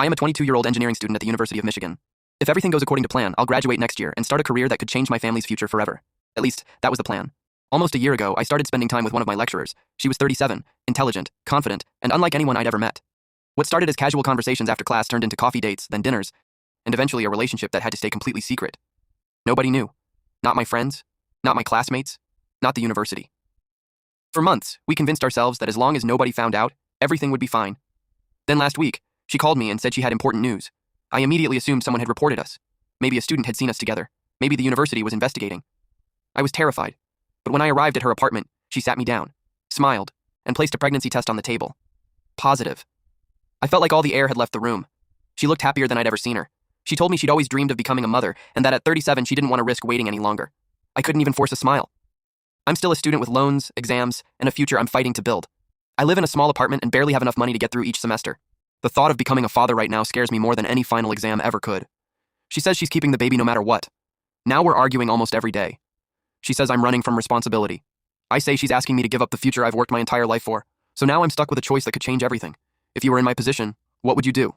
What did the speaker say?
I am a 22-year-old engineering student at the University of Michigan. If everything goes according to plan, I'll graduate next year and start a career that could change my family's future forever. At least, that was the plan. Almost a year ago, I started spending time with one of my lecturers. She was 37, intelligent, confident, and unlike anyone I'd ever met. What started as casual conversations after class turned into coffee dates, then dinners, and eventually a relationship that had to stay completely secret. Nobody knew. Not my friends, not my classmates, not the university. For months, we convinced ourselves that as long as nobody found out, everything would be fine. Then last week, she called me and said she had important news. I immediately assumed someone had reported us. Maybe a student had seen us together. Maybe the university was investigating. I was terrified, but when I arrived at her apartment, she sat me down, smiled, and placed a pregnancy test on the table. Positive. I felt like all the air had left the room. She looked happier than I'd ever seen her. She told me she'd always dreamed of becoming a mother, and that at 37 she didn't want to risk waiting any longer. I couldn't even force a smile. I'm still a student with loans, exams, and a future I'm fighting to build. I live in a small apartment and barely have enough money to get through each semester. The thought of becoming a father right now scares me more than any final exam ever could. She says she's keeping the baby no matter what. Now we're arguing almost every day. She says I'm running from responsibility. I say she's asking me to give up the future I've worked my entire life for. So now I'm stuck with a choice that could change everything. If you were in my position, what would you do?